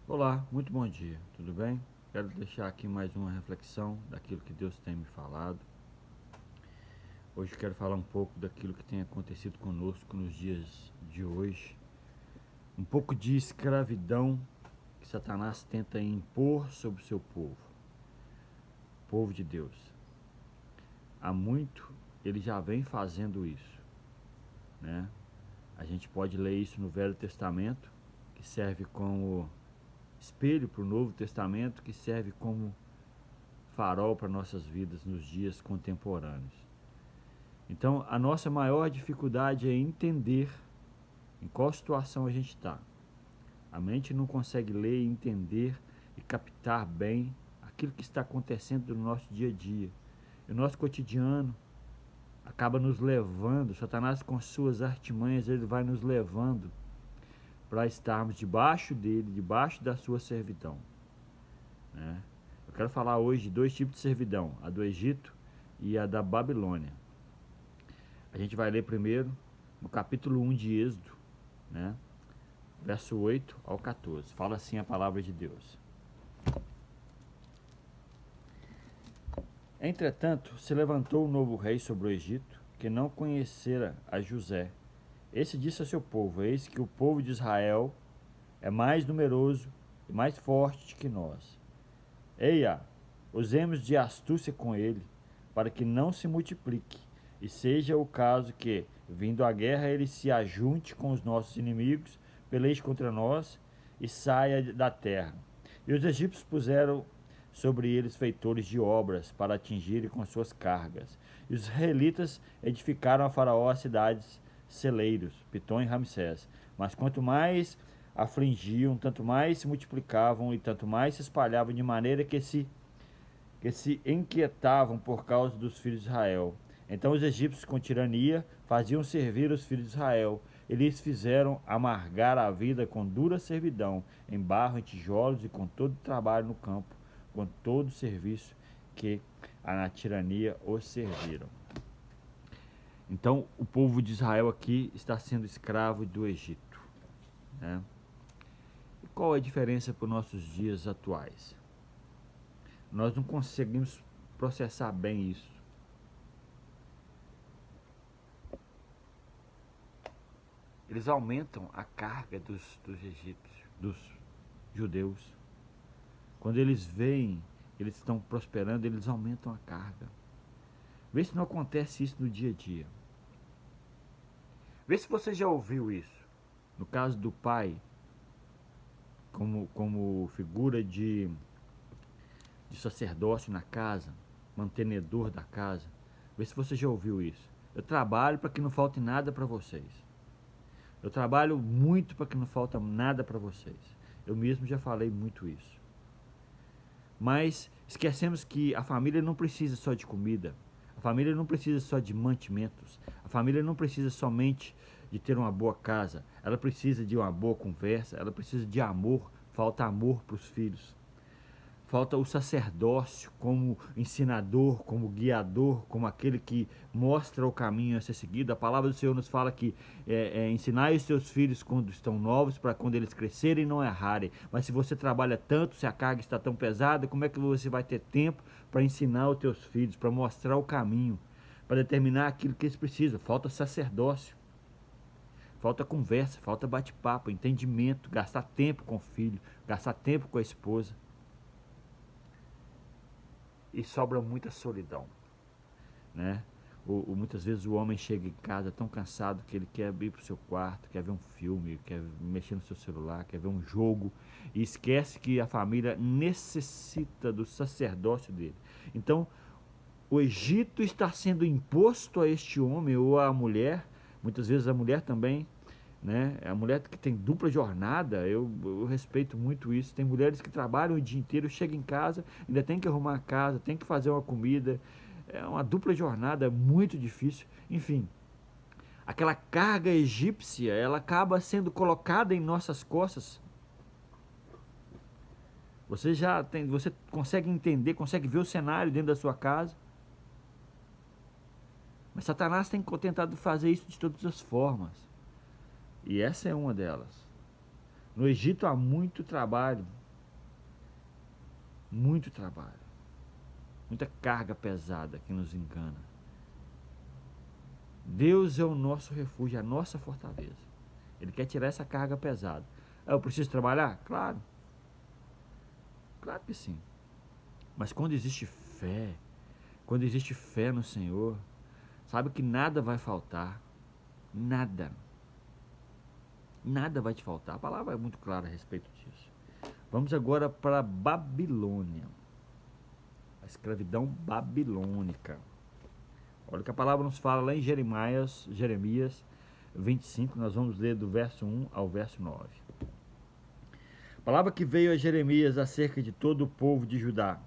Olá, muito bom dia, tudo bem? Quero deixar aqui mais uma reflexão daquilo que Deus tem me falado. Hoje quero falar um pouco daquilo que tem acontecido conosco nos dias de hoje. Um pouco de escravidão que Satanás tenta impor sobre o seu povo de Deus. Há muito ele já vem fazendo isso, né? A gente pode ler isso no Velho Testamento, que serve como espelho para o Novo Testamento, que serve como farol para nossas vidas nos dias contemporâneos. Então, a nossa maior dificuldade é entender em qual situação a gente está. A mente não consegue ler, entender e captar bem aquilo que está acontecendo no nosso dia a dia. E o nosso cotidiano acaba nos levando, Satanás com suas artimanhas, ele vai nos levando para estarmos debaixo dele, debaixo da sua servidão, né? Eu quero falar hoje de dois tipos de servidão, a do Egito e a da Babilônia. A gente vai ler primeiro no capítulo 1 de Êxodo, né? Verso 8 ao 14. Fala assim a palavra de Deus. Entretanto, se levantou um novo rei sobre o Egito, que não conhecera a José. Esse disse a seu povo: Eis que o povo de Israel é mais numeroso e mais forte que nós. Eia, usemos de astúcia com ele, para que não se multiplique, e seja o caso que, vindo a guerra, ele se ajunte com os nossos inimigos, peleje contra nós e saia da terra. E os egípcios puseram sobre eles feitores de obras para atingirem com suas cargas. E os israelitas edificaram a Faraó as cidades celeiros, Pitom e Ramsés. Mas quanto mais afligiam, tanto mais se multiplicavam e tanto mais se espalhavam, de maneira que se inquietavam por causa dos filhos de Israel. Então os egípcios, com tirania, faziam servir os filhos de Israel. Eles fizeram amargar a vida com dura servidão, em barro, em tijolos e com todo trabalho no campo, com todo serviço que na tirania os serviram. Então o povo de Israel aqui está sendo escravo do Egito, né? E qual é a diferença para os nossos dias atuais? Nós não conseguimos processar bem isso. Eles aumentam a carga dos egípcios, dos judeus. Quando eles veem, eles estão prosperando, eles aumentam a carga. Vê se não acontece isso no dia a dia. Vê se você já ouviu isso. No caso do pai, como figura de sacerdócio na casa, mantenedor da casa. Vê se você já ouviu isso. Eu trabalho para que não falte nada para vocês. Eu trabalho muito para que não falte nada para vocês. Eu mesmo já falei muito isso. Mas esquecemos que a família não precisa só de comida. A família não precisa só de mantimentos. A família não precisa somente de ter uma boa casa. Ela precisa de uma boa conversa. Ela precisa de amor. Falta amor para os filhos. Falta o sacerdócio como ensinador, como guiador, como aquele que mostra o caminho a ser seguido. A palavra do Senhor nos fala que ensinai os seus filhos quando estão novos, para quando eles crescerem não errarem. Mas se você trabalha tanto, se a carga está tão pesada, como é que você vai ter tempo para ensinar os teus filhos, para mostrar o caminho, para determinar aquilo que eles precisam? Falta sacerdócio. Falta conversa, falta bate-papo, entendimento, gastar tempo com o filho, gastar tempo com a esposa. E sobra muita solidão, né? Muitas vezes o homem chega em casa tão cansado que ele quer ir para o seu quarto, quer ver um filme, quer mexer no seu celular, quer ver um jogo e esquece que a família necessita do sacerdócio dele. Então, o Egito está sendo imposto a este homem ou à mulher, muitas vezes a mulher também, né? A mulher que tem dupla jornada, eu respeito muito isso. Tem mulheres que trabalham o dia inteiro, chegam em casa, ainda tem que arrumar a casa, tem que fazer uma comida. É uma dupla jornada muito difícil. Enfim, aquela carga egípcia, ela acaba sendo colocada em nossas costas. Você consegue entender, consegue ver o cenário dentro da sua casa. Mas Satanás tem tentado fazer isso de todas as formas. E essa é uma delas. No Egito há muito trabalho, muita carga pesada que nos engana. Deus é o nosso refúgio, a nossa fortaleza. Ele quer tirar essa carga pesada. Eu preciso trabalhar? Claro. Claro que sim. Mas quando existe fé no Senhor, sabe que nada vai faltar. Nada. Nada vai te faltar. A palavra é muito clara a respeito disso. Vamos agora para a Babilônia. A escravidão babilônica. Olha o que a palavra nos fala lá em Jeremias 25. Nós vamos ler do verso 1 ao verso 9. A palavra que veio a Jeremias acerca de todo o povo de Judá.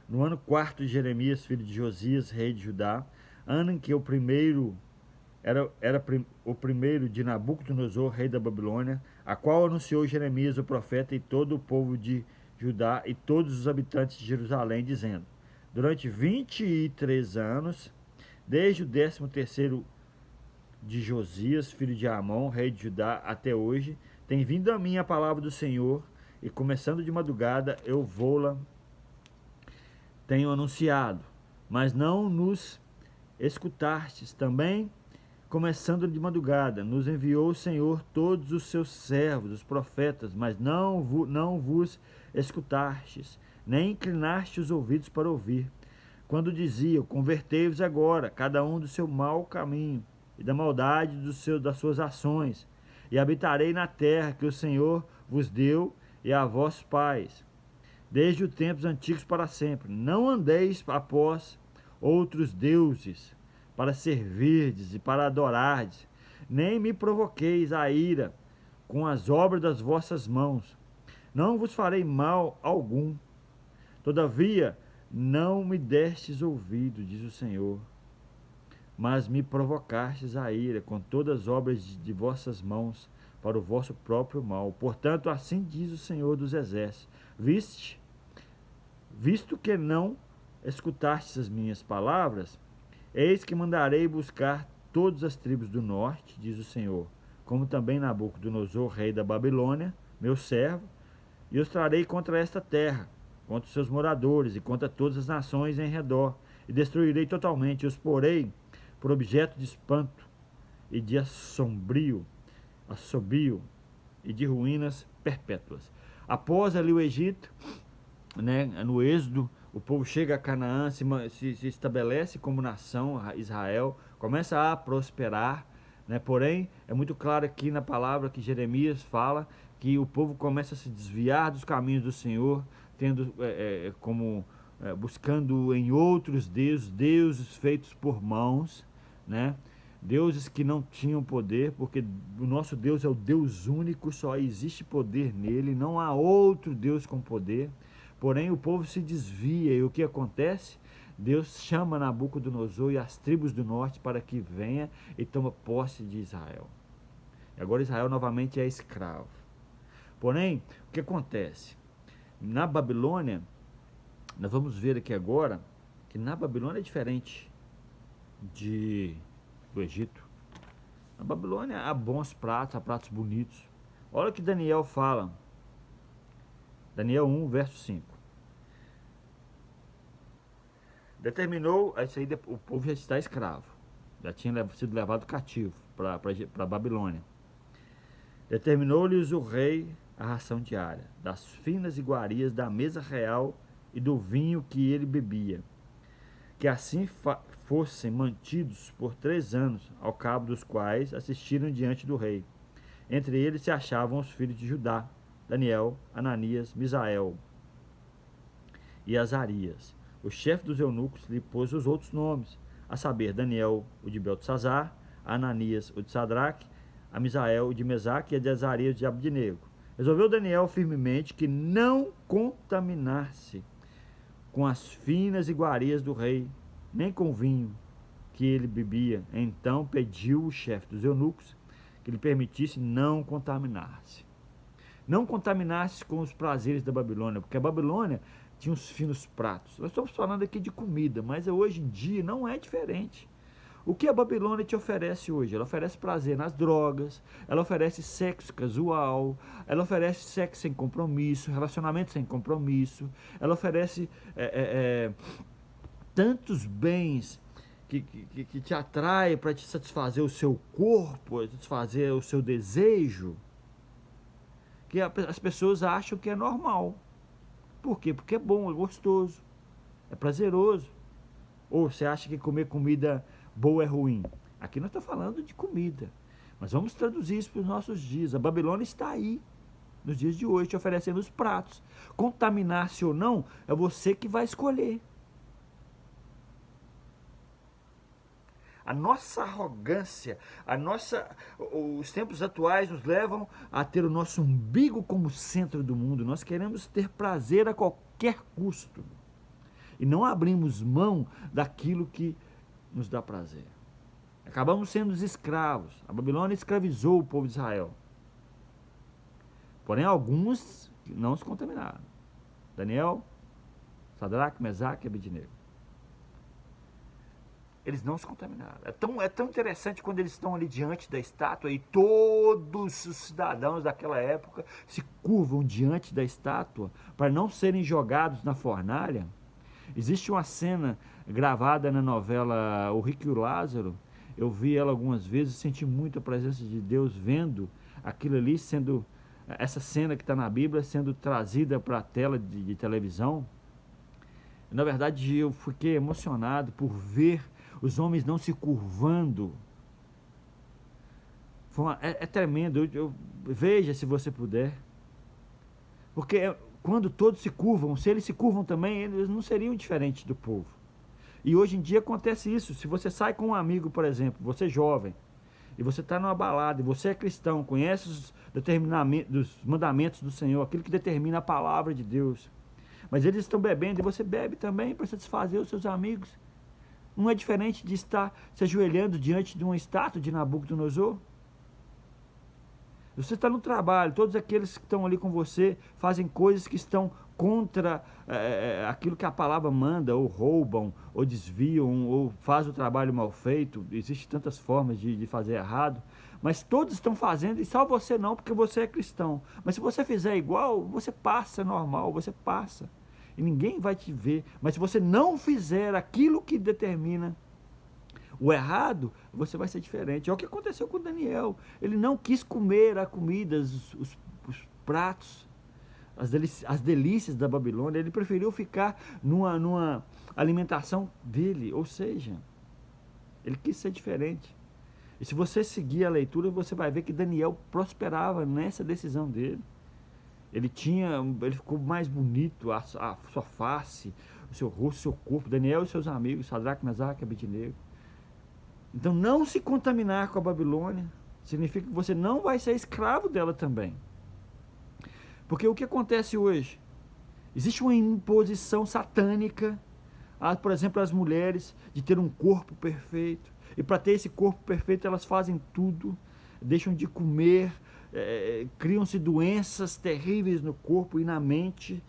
No ano 4 de Jeremias, filho de Josias, rei de Judá, ano em que o primeiro de Nabucodonosor, rei da Babilônia, a qual anunciou Jeremias o profeta e todo o povo de Judá e todos os habitantes de Jerusalém, dizendo: durante 23 anos, desde o 13º de Josias, filho de Amon, rei de Judá, até hoje, tem vindo a mim a palavra do Senhor, e começando de madrugada eu vou-la tenho anunciado, mas não nos escutastes. Também, começando de madrugada, nos enviou o Senhor todos os seus servos, os profetas, mas não vos escutastes, nem inclinaste os ouvidos para ouvir. Quando diziam: convertei-vos agora, cada um do seu mau caminho e da maldade das suas ações, e habitarei na terra que o Senhor vos deu e a vossos pais, desde os tempos antigos para sempre. Não andeis após outros deuses para servirdes e para adorardes, nem me provoqueis a ira com as obras das vossas mãos. Não vos farei mal algum. Todavia, não me destes ouvido, diz o Senhor, mas me provocastes a ira com todas as obras de vossas mãos para o vosso próprio mal. Portanto, assim diz o Senhor dos Exércitos: visto que não escutastes as minhas palavras, eis que mandarei buscar todas as tribos do norte, diz o Senhor, como também Nabucodonosor, rei da Babilônia, meu servo, e os trarei contra esta terra, contra os seus moradores e contra todas as nações em redor, e destruirei totalmente, e os porei por objeto de espanto e de assobio e de ruínas perpétuas. Após ali o Egito, né, no Êxodo, o povo chega a Canaã, se estabelece como nação, Israel, começa a prosperar, né? Porém, é muito claro aqui na palavra que Jeremias fala que o povo começa a se desviar dos caminhos do Senhor, buscando em outros deuses feitos por mãos, né? Deuses que não tinham poder, porque o nosso Deus é o Deus único, só existe poder nele, não há outro Deus com poder. Porém, o povo se desvia, e o que acontece? Deus chama Nabucodonosor e as tribos do norte para que venha e toma posse de Israel. E agora Israel novamente é escravo. Porém, o que acontece? Na Babilônia, nós vamos ver aqui agora que na Babilônia é diferente do Egito. Na Babilônia há bons pratos, há pratos bonitos. Olha o que Daniel fala. Daniel 1, verso 5. Determinou, isso aí, o povo já está escravo, já tinha sido levado cativo para a Babilônia. Determinou-lhes o rei a ração diária, das finas iguarias da mesa real e do vinho que ele bebia, que assim fossem mantidos por 3 anos, ao cabo dos quais assistiram diante do rei. Entre eles se achavam os filhos de Judá, Daniel, Ananias, Misael e Azarias. O chefe dos eunucos lhe pôs os outros nomes, a saber, Daniel, o de Beltesazar, Ananias, o de Sadraque, a Misael, o de Mesaque, e a de Azarias, de Abdenego. Resolveu Daniel firmemente que não contaminasse com as finas iguarias do rei, nem com o vinho que ele bebia. Então pediu o chefe dos eunucos que lhe permitisse não contaminar-se. Não contaminasse com os prazeres da Babilônia, porque a Babilônia tinha uns finos pratos. Nós estamos falando aqui de comida, mas hoje em dia não é diferente. O que a Babilônia te oferece hoje? Ela oferece prazer nas drogas, ela oferece sexo casual, ela oferece sexo sem compromisso, relacionamento sem compromisso, ela oferece tantos bens que te atraem para te satisfazer o seu corpo, satisfazer o seu desejo, que as pessoas acham que é normal. Por quê? Porque é bom, é gostoso, é prazeroso. Ou você acha que comer comida boa é ruim? Aqui nós estamos falando de comida. Mas vamos traduzir isso para os nossos dias. A Babilônia está aí, nos dias de hoje, te oferecendo os pratos. Contaminar-se ou não, é você que vai escolher. A nossa arrogância, os tempos atuais nos levam a ter o nosso umbigo como centro do mundo. Nós queremos ter prazer a qualquer custo. E não abrimos mão daquilo que nos dá prazer. Acabamos sendo os escravos. A Babilônia escravizou o povo de Israel. Porém, alguns não se contaminaram. Daniel, Sadraque, Mesaque e Abednego. Eles não se contaminaram. É tão interessante quando eles estão ali diante da estátua e todos os cidadãos daquela época se curvam diante da estátua para não serem jogados na fornalha. Existe uma cena gravada na novela O Rico e o Lázaro. Eu vi ela algumas vezes e senti muito a presença de Deus vendo aquilo ali sendo, essa cena que está na Bíblia sendo trazida para a tela de televisão. Na verdade, eu fiquei emocionado por ver os homens não se curvando. É tremendo. Veja se você puder. Porque quando todos se curvam, se eles se curvam também, eles não seriam diferentes do povo. E hoje em dia acontece isso. Se você sai com um amigo, por exemplo, você é jovem, e você está numa balada, e você é cristão, conhece os mandamentos do Senhor, aquilo que determina a palavra de Deus, mas eles estão bebendo e você bebe também para satisfazer os seus amigos. Não é diferente de estar se ajoelhando diante de uma estátua de Nabucodonosor? Você está no trabalho, todos aqueles que estão ali com você fazem coisas que estão contra aquilo que a palavra manda, ou roubam, ou desviam, ou fazem o trabalho mal feito. Existem tantas formas de fazer errado, mas todos estão fazendo e só você não, porque você é cristão. Mas se você fizer igual, você passa normal, você passa. E ninguém vai te ver. Mas se você não fizer aquilo que determina o errado, você vai ser diferente. É o que aconteceu com Daniel. Ele não quis comer a comida, os pratos, as delícias da Babilônia. Ele preferiu ficar numa alimentação dele. Ou seja, ele quis ser diferente. E se você seguir a leitura, você vai ver que Daniel prosperava nessa decisão dele. Ele ficou mais bonito, a sua face, o seu rosto, o seu corpo. Daniel e seus amigos, Sadraque, Mesaque e Abednego. Então, não se contaminar com a Babilônia significa que você não vai ser escravo dela também. Porque o que acontece hoje? Existe uma imposição satânica, por exemplo, às mulheres, de ter um corpo perfeito. E para ter esse corpo perfeito, elas fazem tudo, deixam de comer, criam-se doenças terríveis no corpo e na mente,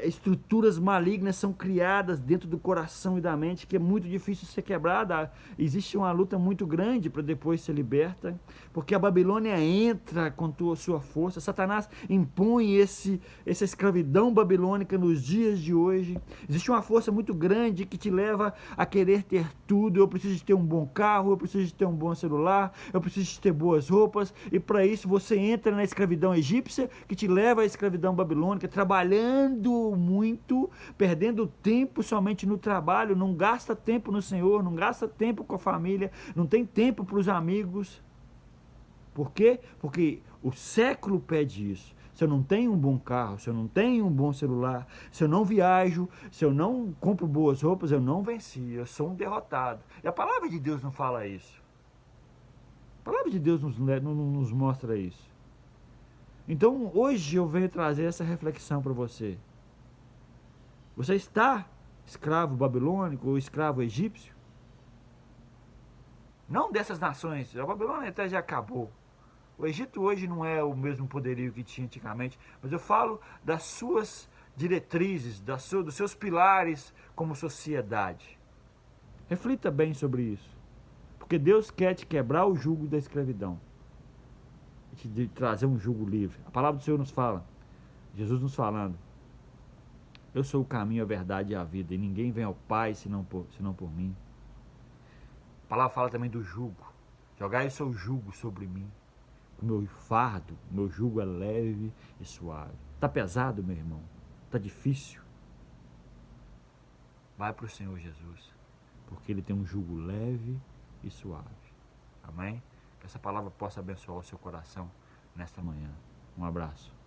estruturas malignas são criadas dentro do coração e da mente, que é muito difícil ser quebrada. Existe uma luta muito grande para depois ser liberta, porque a Babilônia entra com sua força. Satanás impõe essa escravidão babilônica nos dias de hoje. Existe uma força muito grande que te leva a querer ter tudo. Eu preciso de ter um bom carro, eu preciso de ter um bom celular, eu preciso de ter boas roupas, e para isso você entra na escravidão egípcia, que te leva à escravidão babilônica, trabalhando muito, perdendo tempo somente no trabalho, não gasta tempo no Senhor, não gasta tempo com a família, não tem tempo para os amigos. Por quê? Porque o século pede isso. Se eu não tenho um bom carro, se eu não tenho um bom celular, se eu não viajo, se eu não compro boas roupas, eu não venci, eu sou um derrotado. E a palavra de Deus não fala isso. A palavra de Deus nos mostra isso. Então, hoje eu venho trazer essa reflexão para você. Você está escravo babilônico ou escravo egípcio? Não dessas nações. A Babilônia até já acabou. O Egito hoje não é o mesmo poderio que tinha antigamente, mas eu falo das suas diretrizes, dos seus pilares como sociedade. Reflita bem sobre isso. Porque Deus quer te quebrar o jugo da escravidão. Te trazer um jugo livre. A palavra do Senhor nos fala, Jesus nos falando, eu sou o caminho, a verdade e a vida, e ninguém vem ao Pai senão por mim. A palavra fala também do jugo. Jogai o seu jugo sobre mim. O meu fardo, o meu jugo é leve e suave. Está pesado, meu irmão? Está difícil? Vai para o Senhor Jesus, porque Ele tem um jugo leve e suave. Amém? Que essa palavra possa abençoar o seu coração nesta manhã. Um abraço.